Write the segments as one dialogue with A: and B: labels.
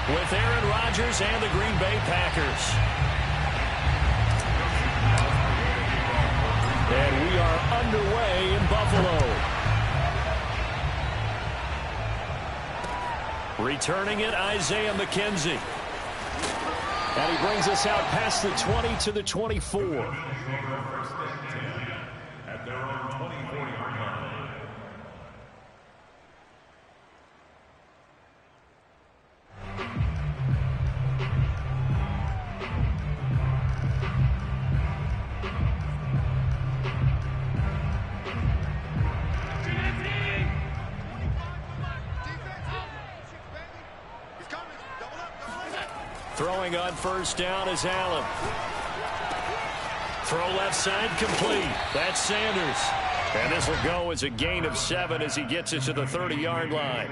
A: with Aaron Rodgers and the Green Bay Packers. And we are underway in Buffalo. Returning it, Isaiah McKenzie. And he brings us out past the 20 to the 24. Throwing on first down is Allen. Throw left side complete. That's Sanders. And this will go as a gain of 7 as he gets it to the 30-yard line.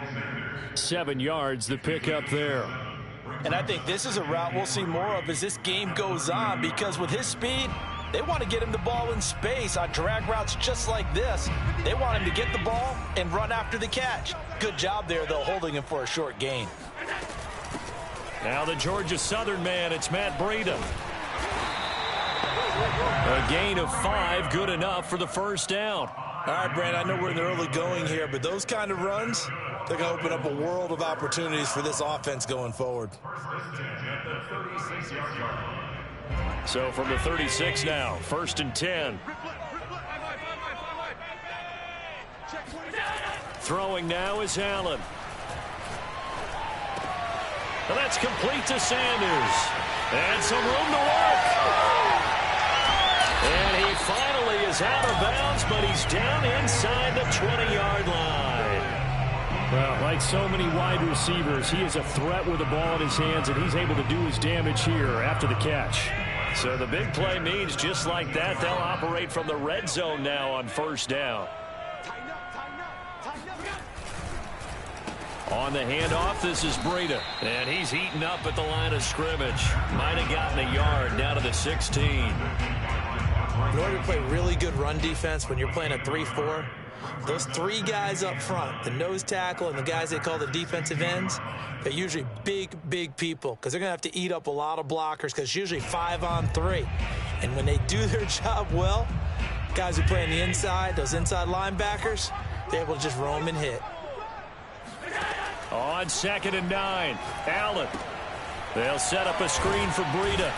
A: 7 yards, the pickup there.
B: And I think this is a route we'll see more of as this game goes on, because with his speed, they want to get him the ball in space on drag routes just like this. They want him to get the ball and run after the catch. Good job there, though, holding him for a short gain.
A: Now the Georgia Southern man, it's Matt Breida. A gain of 5, good enough for the first down.
B: All right, Brand, I know we're in the early going here, but those kind of runs, they're going to open up a world of opportunities for this offense going forward.
A: So from the 36 now, 1st and 10. Throwing now is Allen. And that's complete to Sanders. And some room to work. And he finally is out of bounds, but he's down inside the 20-yard line.
C: Well, like so many wide receivers, he is a threat with the ball in his hands, and he's able to do his damage here after the catch.
A: So the big play means just like that, they'll operate from the red zone now on first down. On the handoff, this is Breida. And he's heating up at the line of scrimmage. Might have gotten a yard down to the 16.
B: In order to play really good run defense when you're playing a 3-4, those 3 guys up front, the nose tackle and the guys they call the defensive ends, they're usually big people because they're going to have to eat up a lot of blockers because it's usually 5 on 3. And when they do their job well, guys who play on the inside, those inside linebackers, they're able to just roam and hit.
A: On 2nd and 9, Allen. They'll set up a screen for Breida.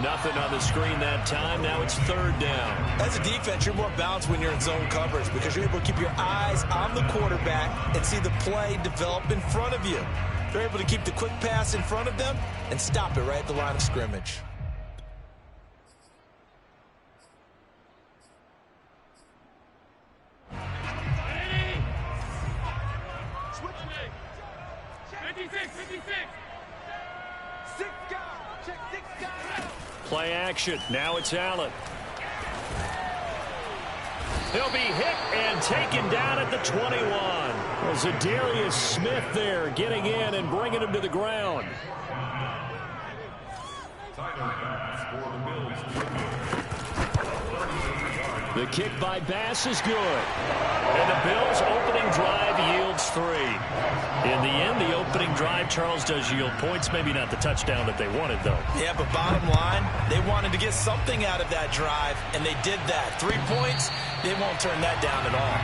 A: Nothing on the screen that time. Now it's 3rd down.
B: As a defense, you're more balanced when you're in zone coverage because you're able to keep your eyes on the quarterback and see the play develop in front of you. They're able to keep the quick pass in front of them and stop it right at the line of scrimmage.
A: Play action. Now it's Allen. He'll be hit and taken down at the 21. Well, Zadarius Smith there getting in and bringing him to the ground. The kick by Bass is good. And the Bills' opening drive yields 3. In the end, the opening drive, Charles, does yield points. Maybe not the touchdown that they wanted, though.
B: Yeah, but bottom line, they wanted to get something out of that drive, and they did that. 3 points, they won't turn that down at
A: all.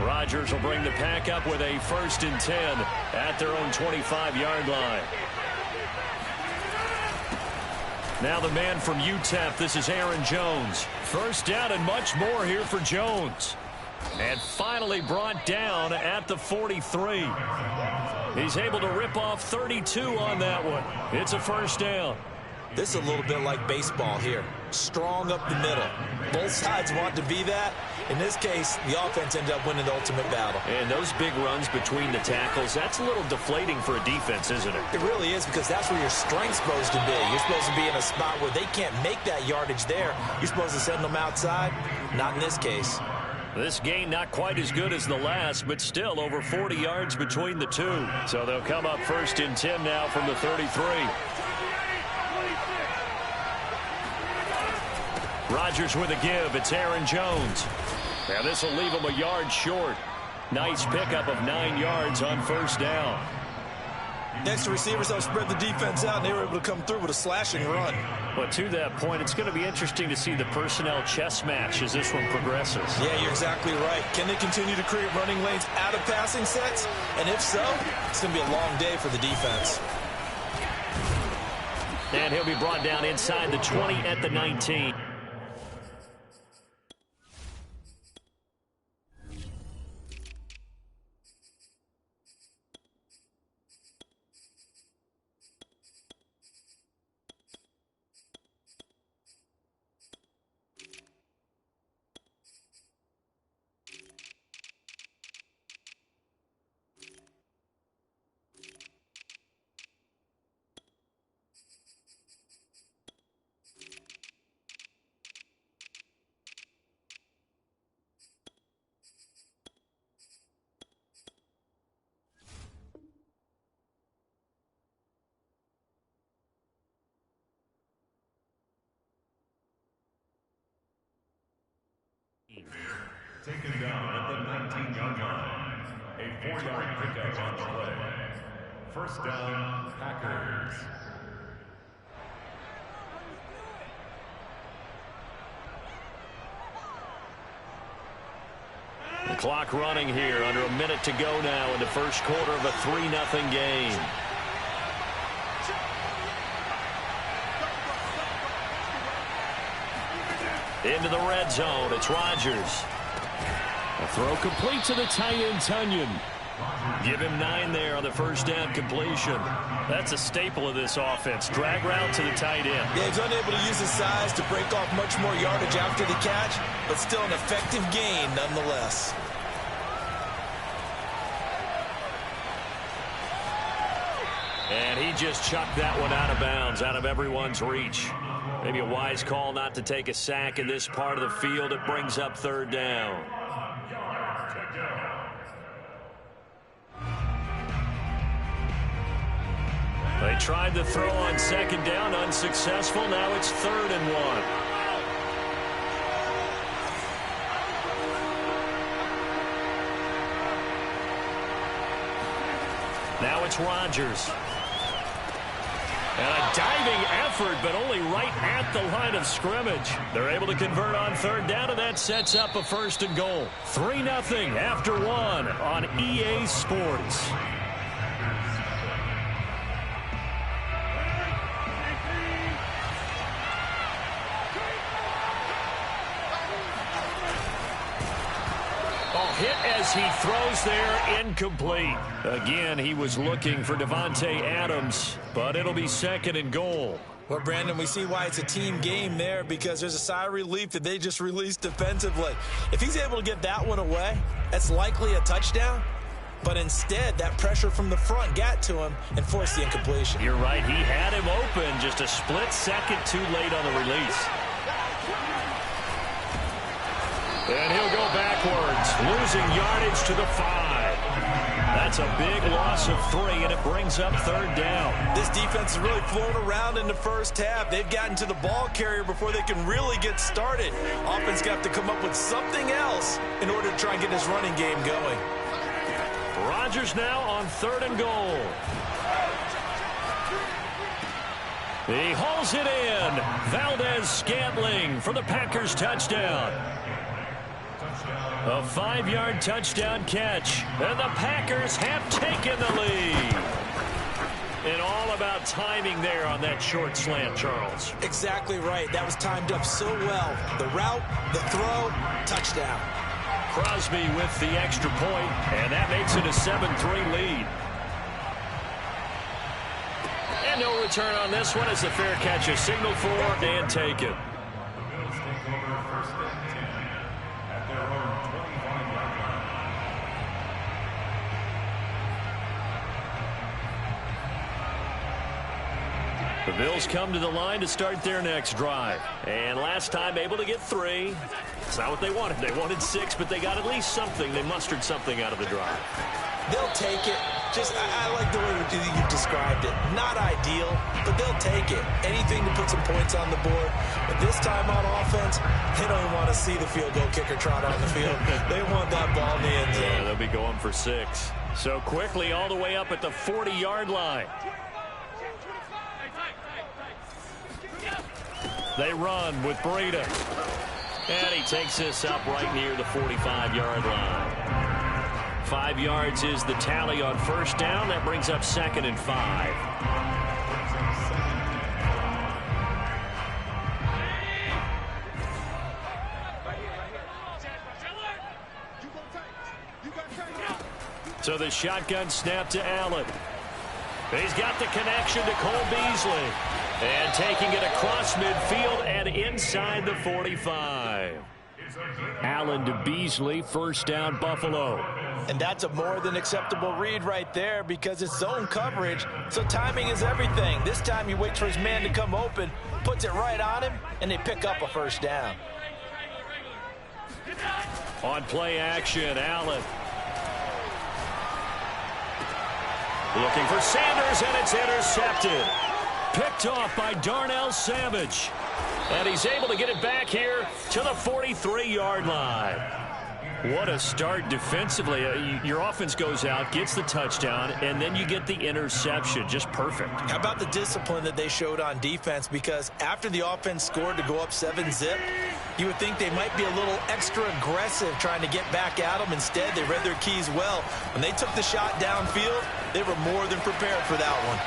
A: Rodgers will bring the pack up with a 1st and 10 at their own 25-yard line. Now the man from UTEP, this is Aaron Jones. 1st down and much more here for Jones. And finally brought down at the 43. He's able to rip off 32 on that one. It's a 1st down.
B: This is a little bit like baseball here. Strong up the middle. Both sides want to be that. In this case, the offense ended up winning the ultimate battle.
A: And those big runs between the tackles, that's a little deflating for a defense, isn't it?
B: It really is, because that's where your strength's supposed to be. You're supposed to be in a spot where they can't make that yardage there. You're supposed to send them outside. Not in this case.
A: This gain not quite as good as the last, but still over 40 yards between the two. So they'll come up 1st and 10 now from the 33. Rodgers with a give. It's Aaron Jones. Now this will leave him a yard short. Nice pickup of 9 yards on first down.
B: Next, the receivers helped spread the defense out, and they were able to come through with a slashing run.
C: But to that point, it's going to be interesting to see the personnel chess match as this one progresses.
B: Yeah, you're exactly right. Can they continue to create running lanes out of passing sets? And if so, it's going to be a long day for the defense.
A: And he'll be brought down inside the 20 at the 19.
D: Taken down at the 19-yard line. A 4-yard pickup on the play. First down, Packers.
A: The clock running here, under a minute to go now in the first quarter of a 3-0 game. Into the red zone, it's Rodgers.
C: A throw complete to the tight end, Tunyon.
A: Give him 9 there on the first down completion.
C: That's a staple of this offense. Drag route to the tight end.
B: Yeah, he's unable to use his size to break off much more yardage after the catch, but still an effective gain nonetheless.
A: And he just chucked that one out of bounds, out of everyone's reach. Maybe a wise call not to take a sack in this part of the field. It brings up third down. They tried the throw on second down, unsuccessful. Now it's 3rd and 1. Now it's Rodgers. And a diving effort, but only right at the line of scrimmage. They're able to convert on third down, and that sets up a 1st and goal. 3-0 after 1 on EA Sports. Hit as he throws there, incomplete. Again, he was looking for Devontae Adams, but it'll be 2nd and goal.
B: Well, Brandon, we see why it's a team game there, because there's a sigh of relief that they just released defensively. If he's able to get that one away, that's likely a touchdown. But instead, that pressure from the front got to him and forced the incompletion.
A: You're right. He had him open, just a split second too late on the release. And he'll go backwards, losing yardage to the 5. That's a big loss of 3, and it brings up 3rd down.
B: This defense is really flown around in the first half. They've gotten to the ball carrier before they can really get started. Offense got to come up with something else in order to try and get this running game going.
A: Rodgers now on 3rd and goal. He hauls it in. Valdez-Scantling for the Packers touchdown. A 5-yard touchdown catch, and the Packers have taken the lead. And all about timing there on that short slant, Charles.
B: Exactly right. That was timed up so well. The route, the throw, touchdown.
A: Crosby with the extra point, and that makes it a 7-3 lead. And no return on this one as the fair catch is signaled for and taken. The Bills come to the line to start their next drive. And last time able to get 3. It's not what they wanted. They wanted 6, but they got at least something. They mustered something out of the drive.
B: They'll take it. I like the way you've described it. Not ideal, but they'll take it. Anything to put some points on the board. But this time on offense, they don't want to see the field goal kicker trot on the field. They want that ball in the end zone.
A: Yeah, they'll be going for 6. So quickly all the way up at the 40-yard line. They run with Breida. And he takes this up right near the 45-yard line. 5 yards is the tally on first down. That brings up 2nd and 5. So the shotgun snap to Allen. He's got the connection to Cole Beasley. And taking it across midfield and inside the 45. Allen to Beasley, first down Buffalo.
B: And that's a more than acceptable read right there because it's zone coverage, so timing is everything. This time he waits for his man to come open, puts it right on him, and they pick up a first down.
A: On play action, Allen. Looking for Sanders, and it's intercepted. Picked off by Darnell Savage. And he's able to get it back here to the 43-yard line. What a start defensively. Your offense goes out, gets the touchdown, and then you get the interception. Just perfect.
B: How about the discipline that they showed on defense? Because after the offense scored to go up 7-zip, you would think they might be a little extra aggressive trying to get back at them. Instead, they read their keys well. When they took the shot downfield, they were more than prepared for that one.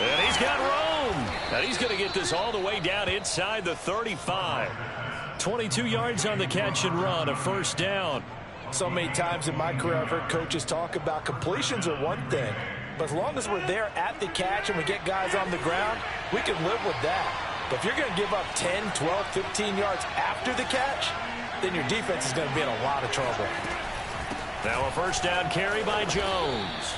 A: And he's got room. And he's going to get this all the way down inside the 35. 22 yards on the catch and run, a first down.
B: So many times in my career, I've heard coaches talk about completions are one thing. But as long as we're there at the catch and we get guys on the ground, we can live with that. But if you're going to give up 10, 12, 15 yards after the catch, then your defense is going to be in a lot of trouble.
A: Now a first down carry by Jones.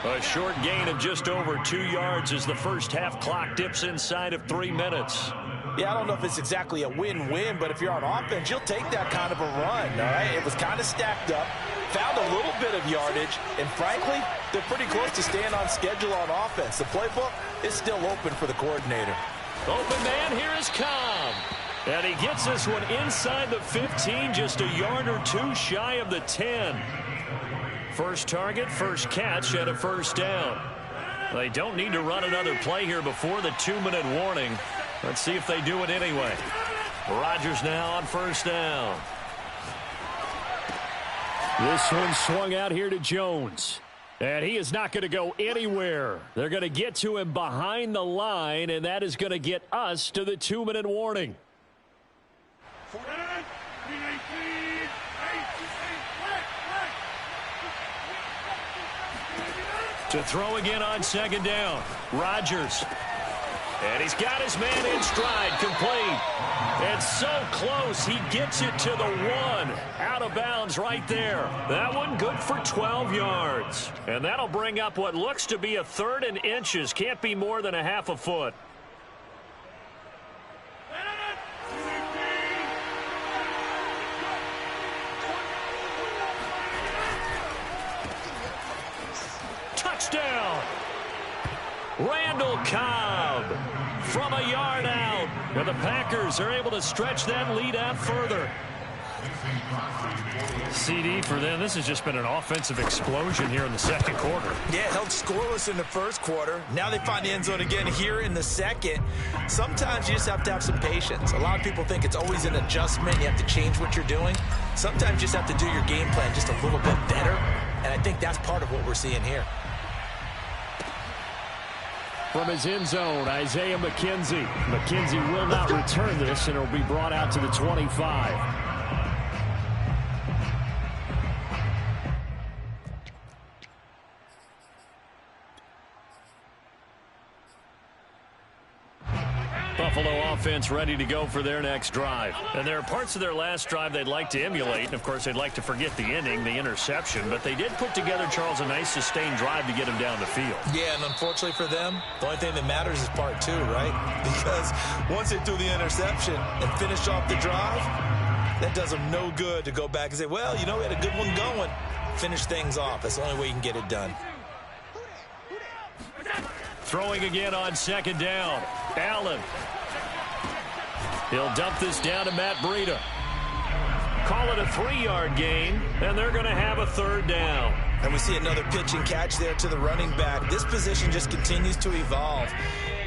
A: A short gain of just over 2 yards as the first half clock dips inside of 3 minutes.
B: Yeah, I don't know if it's exactly a win-win, but if you're on offense, you'll take that kind of a run, all right? It was kind of stacked up, found a little bit of yardage, and frankly, they're pretty close to staying on schedule on offense. The playbook is still open for the coordinator.
A: Open man, here is Cobb. And he gets this one inside the 15, just a yard or two shy of the 10. First target, first catch, and a first down. They don't need to run another play here before the 2-minute warning. Let's see if they do it anyway. Rodgers now on first down.
C: This one swung out here to Jones. And he is not going to go anywhere. They're going to get to him behind the line, and that is going to get us to the 2-minute warning.
A: To throw again on second down. Rodgers. And he's got his man in stride, complete. And so close, he gets it to the 1. Out of bounds right there. That one good for 12 yards. And that'll bring up what looks to be a 3rd and inches. Can't be more than a half a foot. Touchdown! Randall Cobb from a yard out. And the Packers are able to stretch that lead out further.
C: CD for them. This has just been an offensive explosion here in the second quarter.
B: Yeah, held scoreless in the first quarter. Now they find the end zone again here in the second. Sometimes you just have to have some patience. A lot of people think it's always an adjustment. You have to change what you're doing. Sometimes you just have to do your game plan just a little bit better. And I think that's part of what we're seeing here.
C: From his end zone, Isaiah McKenzie. McKenzie will not return this, and it will be brought out to the 25. Buffalo offense ready to go for their next drive.
A: And there are parts of their last drive they'd like to emulate. And, of course, they'd like to forget the inning, the interception. But they did put together, Charles, a nice sustained drive to get him down the field.
B: Yeah, and unfortunately for them, the only thing that matters is part 2, right? Because once they threw the interception and finished off the drive, that does them no good to go back and say, well, you know, we had a good one going. Finish things off. That's the only way you can get it done.
A: Throwing again on second down. Allen. He'll dump this down to Matt Breida. Call it a 3-yard gain, and they're going to have a third down.
B: And we see another pitch and catch there to the running back. This position just continues to evolve.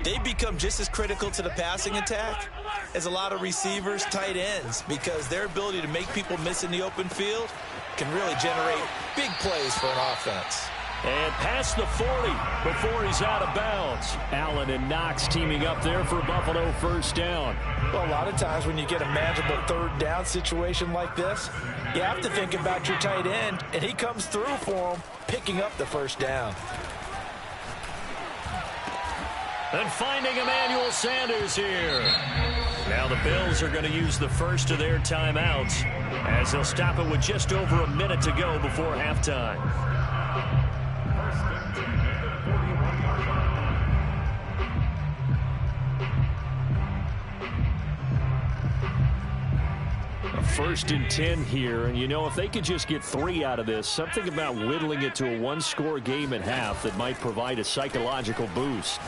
B: They become just as critical to the passing attack as a lot of receivers, tight ends, because their ability to make people miss in the open field can really generate big plays for an offense.
A: And past the 40 before he's out of bounds.
C: Allen and Knox teaming up there for Buffalo first down.
B: Well, a lot of times when you get a manageable third down situation like this, you have to think about your tight end, and he comes through for him, picking up the first down.
A: And finding Emmanuel Sanders here. Now the Bills are going to use the first of their timeouts as they'll stop it with just over a minute to go before halftime.
C: First and 10 here, and you know, if they could just get 3 out of this, something about whittling it to a 1-score game at half that might provide a psychological boost.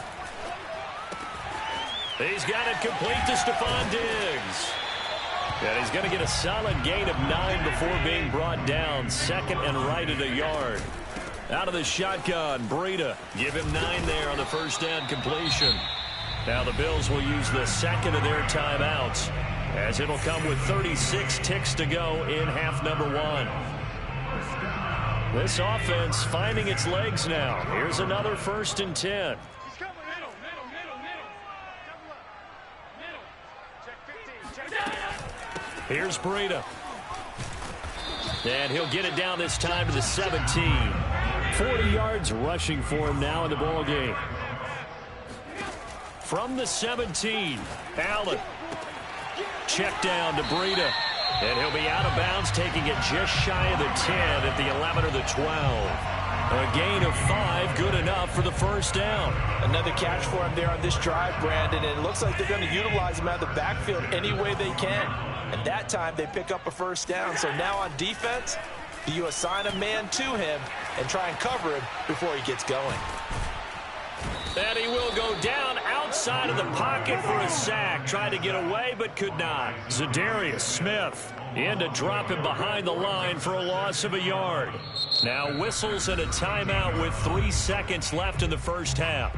A: He's got it complete to Stephon Diggs. And he's going to get a solid gain of 9 before being brought down. Second and right at a yard. Out of the shotgun, Breida. Give him 9 there on the first down completion. Now the Bills will use the second of their timeouts, as it'll come with 36 ticks to go in half number 1. This offense finding its legs now. Here's another first and 10. Here's Breida. And he'll get it down this time to the 17.
C: 40 yards rushing for him now in the ball game.
A: From the 17, Allen. Check down to Breida. And he'll be out of bounds, taking it just shy of the 10 at the 11 or the 12. A gain of 5, good enough for the first down.
B: Another catch for him there on this drive, Brandon, and it looks like they're going to utilize him out of the backfield any way they can. And that time they pick up a first down. So now on defense, do you assign a man to him and try and cover him before he gets going?
A: And he will go down outside of the pocket for a sack. Tried to get away, but could not. Zadarius Smith in to drop him behind the line for a loss of a yard. Now whistles and a timeout with 3 seconds left in the first half.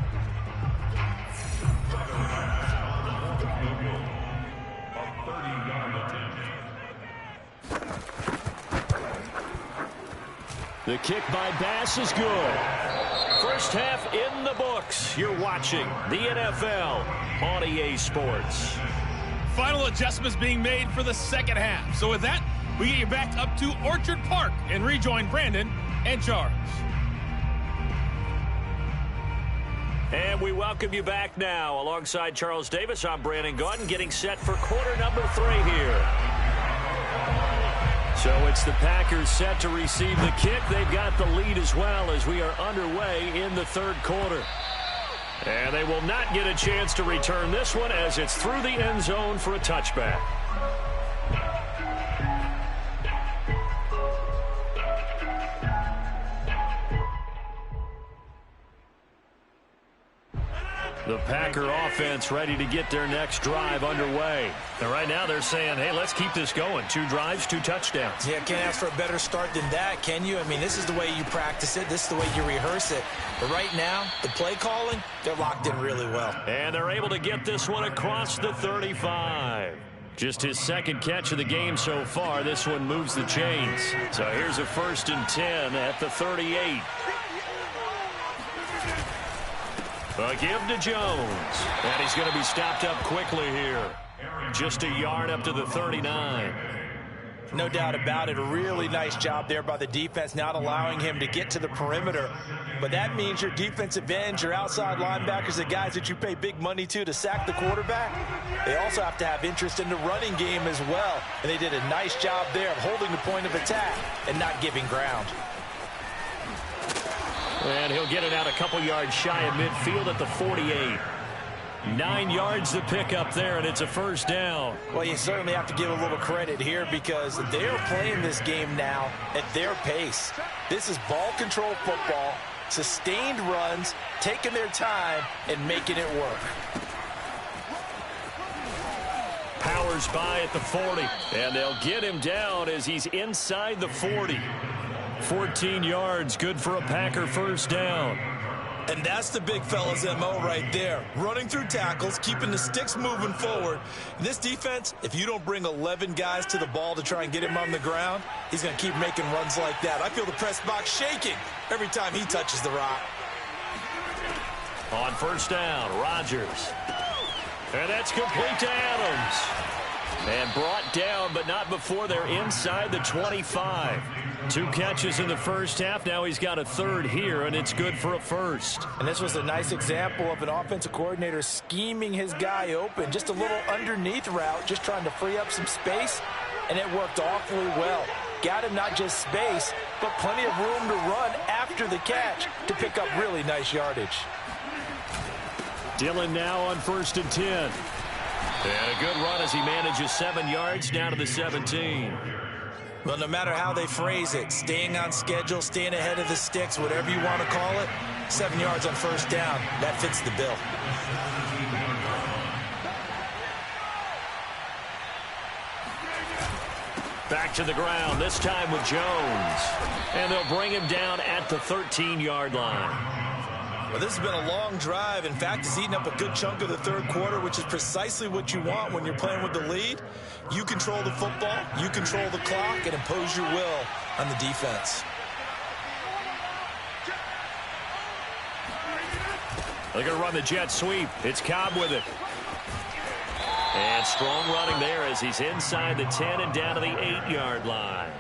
C: The kick by Bass is good.
A: First half in the books. You're watching the NFL on EA Sports.
E: Final adjustments being made for the second half. So with that, we get you back up to Orchard Park and rejoin Brandon and Charles.
A: And we welcome you back now. Alongside Charles Davis, I'm Brandon Gaudin, getting set for quarter number 3 here. So it's the Packers set to receive the kick. They've got the lead as well as we are underway in the third quarter. And they will not get a chance to return this one as it's through the end zone for a touchback. The Packer offense ready to get their next drive underway. And right now they're saying, hey, let's keep this going. 2 drives, 2 touchdowns.
B: Yeah, can't ask for a better start than that, can you? I mean, this is the way you practice it. This is the way you rehearse it. But right now, the play calling, they're locked in really well.
A: And they're able to get this one across the 35. Just his second catch of the game so far. This one moves the chains. So here's a first and 10 at the 38. A give to Jones. And he's going to be stopped up quickly here. Just a yard up to the 39.
B: No doubt about it. A really nice job there by the defense, not allowing him to get to the perimeter. But that means your defensive ends, your outside linebackers, the guys that you pay big money to sack the quarterback, they also have to have interest in the running game as well. And they did a nice job there of holding the point of attack and not giving ground.
A: And he'll get it out a couple yards shy of midfield at the 48. 9 yards to pick up there, and it's a first down.
B: Well, you certainly have to give a little credit here because they're playing this game now at their pace. This is ball control football. sustained runs, taking their time, and making it work.
C: Powers by at the 40, and they'll get him down as he's inside the 40. 14 yards, good for a Packer first down.
B: And that's the big fella's MO right there. Running through tackles, keeping the sticks moving forward. This defense, if you don't bring 11 guys to the ball to try and get him on the ground, he's going to keep making runs like that. I feel the press box shaking every time he touches the rock.
C: On first down, Rodgers. And that's complete to Adams. And brought down, but not before they're inside the 25. 2 catches in the first half. Now he's got a third here, and it's good for a first.
B: And this was a nice example of an offensive coordinator scheming his guy open. Just a little underneath route, just trying to free up some space, and it worked awfully well. Got him not just space, but plenty of room to run after the catch to pick up really nice yardage.
C: Dillon now on 1st and 10. And a good run as he manages 7 yards down to the 17.
B: Well, no matter how they phrase it, staying on schedule, staying ahead of the sticks, whatever you want to call it, 7 yards on first down, that fits the bill.
C: Back to the ground, this time with Jones. And they'll bring him down at the 13-yard line.
B: Well, this has been a long drive. In fact, it's eaten up a good chunk of the third quarter, which is precisely what you want when you're playing with the lead. You control the football, you control the clock, and impose your will on the defense.
C: They're going to run the jet sweep. It's Cobb with it. And strong running there as he's inside the 10 and down to the 8-yard line.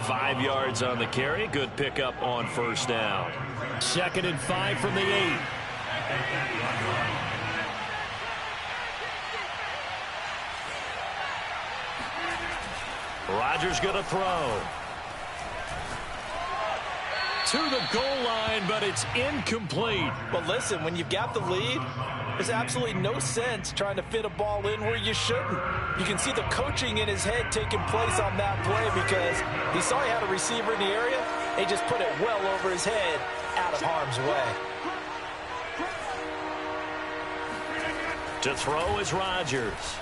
C: 5 yards on the carry. Good pickup on first down. 2nd and 5 from the 8. Rodgers going to throw. To the goal line, but it's incomplete.
B: Well, listen, when you've got the lead, there's absolutely no sense trying to fit a ball in where you shouldn't. You can see the coaching in his head taking place on that play because he saw he had a receiver in the area. He just put it well over his head, out of harm's way.
C: To throw is Rodgers.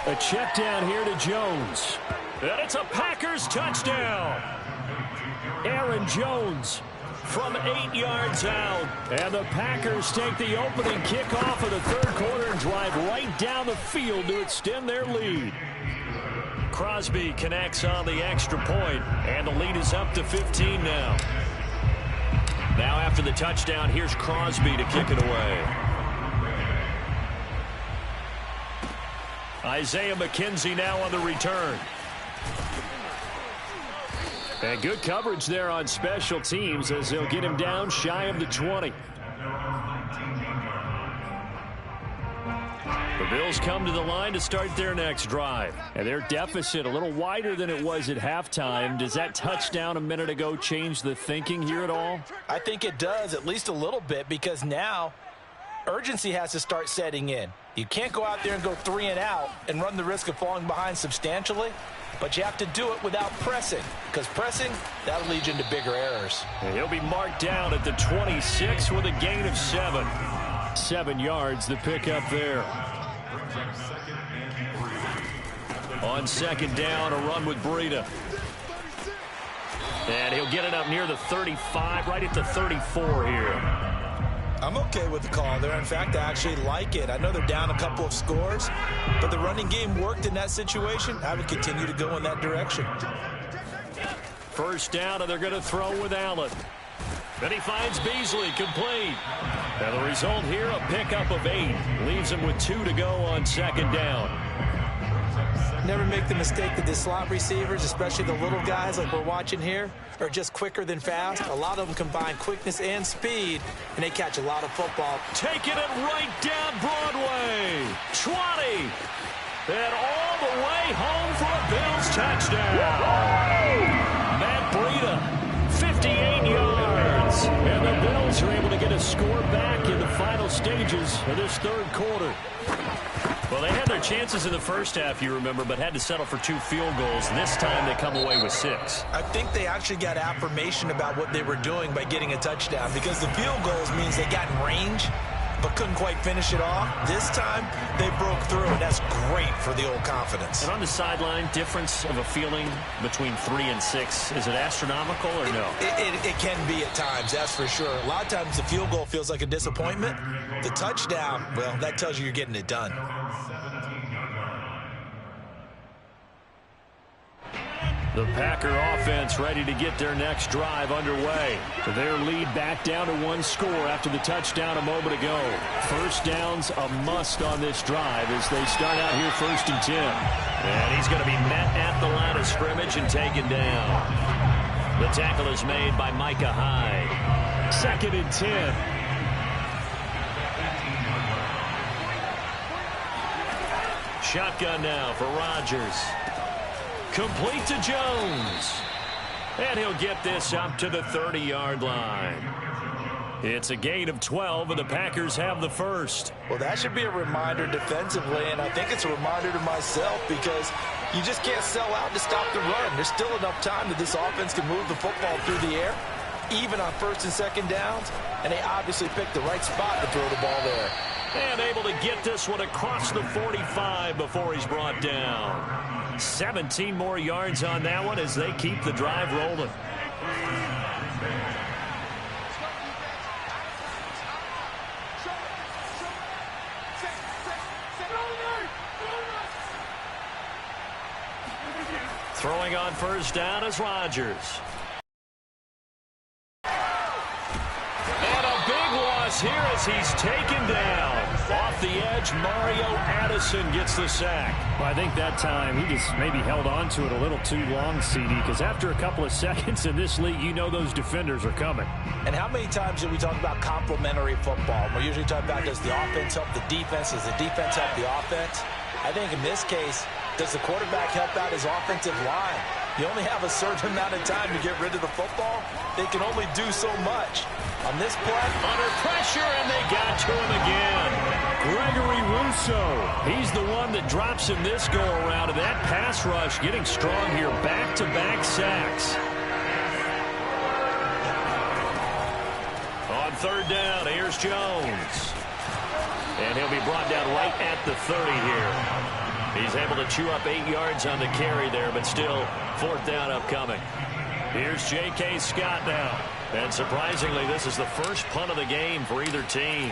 C: A check down here to Jones. And it's a Packers touchdown. Aaron Jones from 8 yards out. And the Packers take the opening kickoff of the third quarter and drive right down the field to extend their lead. Crosby connects on the extra point, and the lead is up to 15 now. Now after the touchdown, here's Crosby to kick it away. Isaiah McKenzie now on the return. And good coverage there on special teams as they'll get him down shy of the 20. The Bills come to the line to start their next drive. And their deficit a little wider than it was at halftime. Does that touchdown a minute ago change the thinking here at all?
B: I think it does, at least a little bit, because now urgency has to start setting in. You can't go out there and go 3 and out and run the risk of falling behind substantially, but you have to do it without pressing, because pressing, that'll lead you into bigger errors.
C: And he'll be marked down at the 26 with a gain of 7. 7 yards, the pickup there. On second down, a run with Breida. And he'll get it up near the 35, right at the 34 here.
B: I'm okay with the call there. In fact, I actually like it. I know they're down a couple of scores, but the running game worked in that situation. I would continue to go in that direction.
C: First down, and they're going to throw with Allen. Then he finds Beasley, complete. And the result here, a pickup of 8. Leaves him with 2 to go on second down.
B: Never make the mistake that the slot receivers, especially the little guys like we're watching here, are just quicker than fast. A lot of them combine quickness and speed, and they catch a lot of football.
C: Taking it right down Broadway. 20. And all the way home for a Bills touchdown. Matt Breida, 58 yards. And the Bills are able to get a score back in the final stages of this third quarter.
A: Well, they had their chances in the first half, you remember, but had to settle for 2 field goals. This time they come away with 6.
B: I think they actually got affirmation about what they were doing by getting a touchdown, because the field goals means they got in range but couldn't quite finish it off. This time they broke through, and that's great for the old confidence.
A: And on the sideline, difference of a feeling between 3 and 6, is it astronomical or no?
B: It can be at times, that's for sure. A lot of times the field goal feels like a disappointment. The touchdown, well, that tells you you're getting it done.
A: The Packer offense ready to get their next drive underway. Their lead back down to 1 score after the touchdown a moment ago. First down's a must on this drive as they start out here 1st and 10. And he's going to be met at the line of scrimmage and taken down. The tackle is made by Micah Hyde. 2nd and 10. Shotgun now for Rodgers. Complete to Jones. And he'll get this up to the 30-yard line. It's a gain of 12, and the Packers have the first.
B: Well, that should be a reminder defensively, and I think it's a reminder to myself, because you just can't sell out to stop the run. There's still enough time that this offense can move the football through the air, even on 1st and 2nd downs, and they obviously picked the right spot to throw the ball there.
A: And able to get this one across the 45 before he's brought down. 17 more yards on that one as they keep the drive rolling. Throwing on 1st down is Rodgers. And a big loss here as he's taken down. Off the edge, Mario Addison gets the sack.
C: Well, I think that time he just maybe held on to it a little too long, CD, because after a couple of seconds in this league, you know those defenders are coming.
B: And how many times do we talk about complementary football? We're usually talking about, does the offense help the defense? Does the defense help the offense? I think in this case, does the quarterback help out his offensive line? You only have a certain amount of time to get rid of the football. They can only do so much. On this play,
A: under pressure, and they got to him again. Gregory Rousseau, he's the one that drops him this go-around, and that pass rush getting strong here. Back-to-back sacks. On 3rd down, here's Jones. And he'll be brought down right at the 30 here. He's able to chew up 8 yards on the carry there, but still 4th down upcoming. Here's J.K. Scott now. And surprisingly, this is the first punt of the game for either team.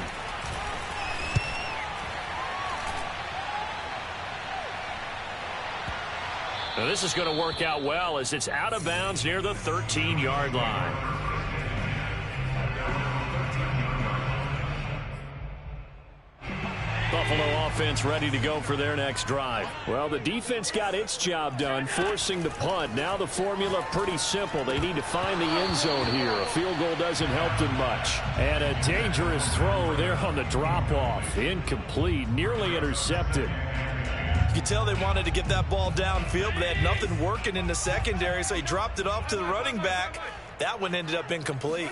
A: Now this is going to work out well as it's out of bounds near the 13-yard line. Buffalo offense ready to go for their next drive.
C: Well, the defense got its job done, forcing the punt. Now the formula pretty simple. They need to find the end zone here. A field goal doesn't help them much. And a dangerous throw there on the drop-off. Incomplete, nearly intercepted.
B: you could tell they wanted to get that ball downfield, but they had nothing working in the secondary, so he dropped it off to the running back. That one ended up incomplete.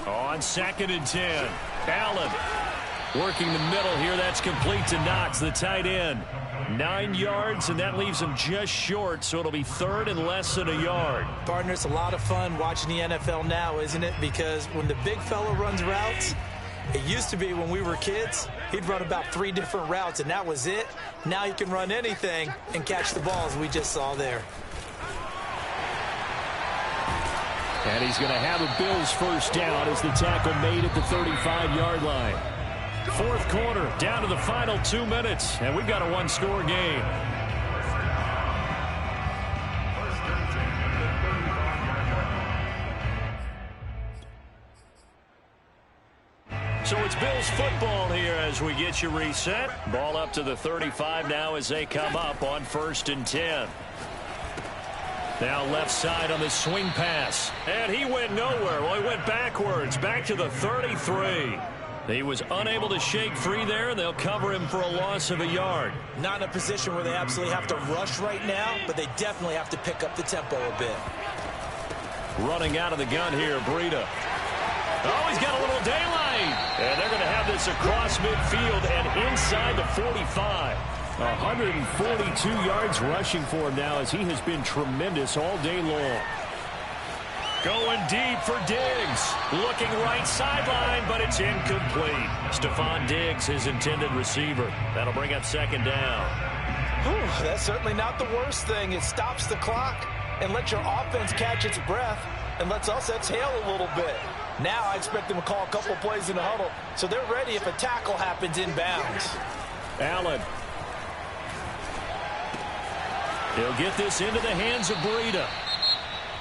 A: On 2nd and 10, Allen working the middle here. That's complete to Knox, the tight end. 9 yards, and that leaves him just short, so it'll be 3rd and less than a yard.
B: Partner, it's a lot of fun watching the NFL now, isn't it? Because when the big fella runs routes, it used to be when we were kids, he'd run about 3 different routes, and that was it. Now he can run anything and catch the balls we just saw there.
C: And he's going to have a Bills first down as the tackle made at the 35-yard line. 4th quarter, down to the final 2 minutes, and we've got a 1-score game.
A: So it's Bills football here as we get you reset. Ball up to the 35 now as they come up on 1st and 10. Now left side on the swing pass. And he went nowhere. Well, he went backwards, back to the 33. He was unable to shake free there, and they'll cover him for a loss of a yard.
B: Not in a position where they absolutely have to rush right now, but they definitely have to pick up the tempo a bit.
A: Running out of the gun here, Breida. Oh, he's got a little daylight And they're going to have this across midfield and inside the 45.
C: 142 yards rushing for him now, as he has been tremendous all day long.
A: Going deep for Diggs. Looking right sideline, but it's incomplete. Stephon Diggs, his intended receiver. That'll bring up second down.
B: Whew, that's certainly not the worst thing. It stops the clock and lets your offense catch its breath and lets us exhale a little bit. Now I expect them to call a couple plays in the huddle, so they're ready if a tackle happens inbounds.
C: Allen.
A: He'll get this into the hands of Breida.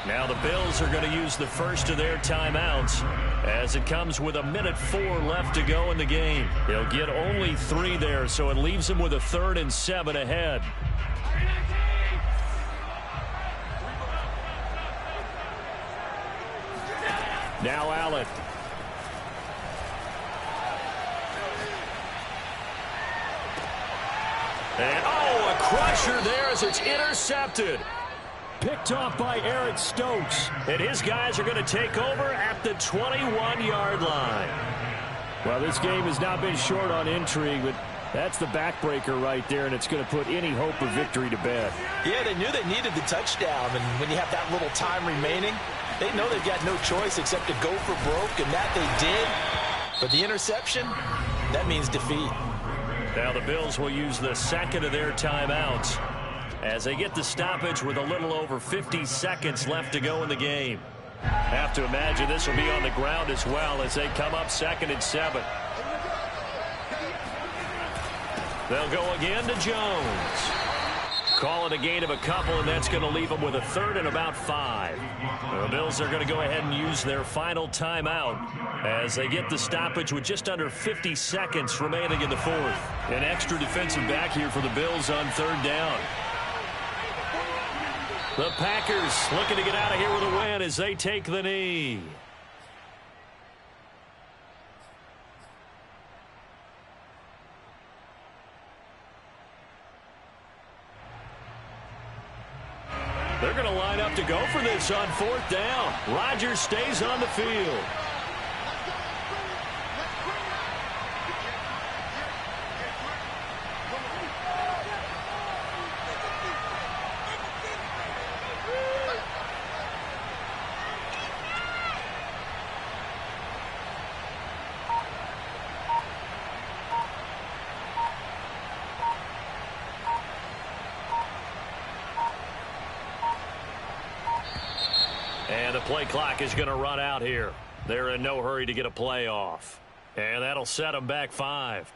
A: Now the Bills are going to use the first of their timeouts as it comes with 1:04 left to go in the game. He'll get only 3 there, so it leaves him with a 3rd and 7 ahead.
C: Now Allen.
A: And a crusher there as it's intercepted.
C: Picked off by Eric Stokes.
A: And his guys are going to take over at the 21-yard line.
C: Well, this game has not been short on intrigue, but that's the backbreaker right there, and it's going to put any hope of victory to bed.
B: Yeah, they knew they needed the touchdown, and when you have that little time remaining, they know they've got no choice except to go for broke, and that they did. But the interception, that means defeat.
A: Now the Bills will use the second of their timeouts as they get the stoppage with a little over 50 seconds left to go in the game. Have to imagine this will be on the ground as well as they come up 2nd and 7. They'll go again to Jones. Call it a gain of a couple, and that's going to leave them with a 3rd and about 5. The Bills are going to go ahead and use their final timeout as they get the stoppage with just under 50 seconds remaining in the 4th. An extra defensive back here for the Bills on 3rd down. The Packers looking to get out of here with a win as they take the knee. They're going to line up to go for this on 4th down. Rodgers stays on the field. And the play clock is going to run out here. They're in no hurry to get a play off. And that'll set them back 5.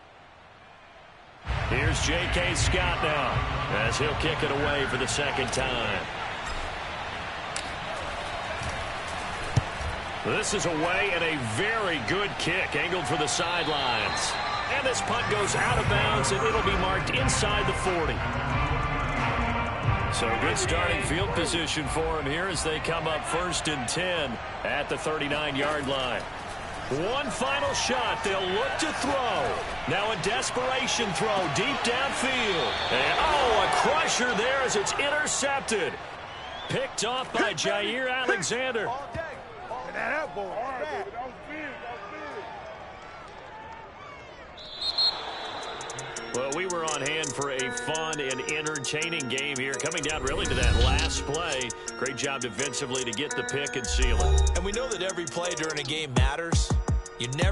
A: Here's J.K. Scott now as he'll kick it away for the 2nd time. This is away and a very good kick angled for the sidelines. And this punt goes out of bounds, and it'll be marked inside the 40. So good starting field position for him here as they come up 1st and 10 at the 39-yard line. One final shot. They'll look to throw. Now a desperation throw deep downfield. And a crusher there as it's intercepted. Picked off by Jair Alexander. Well, we were on hand for a fun and entertaining game here. Coming down really to that last play. Great job defensively to get the pick and seal it.
B: And we know that every play during a game matters. You never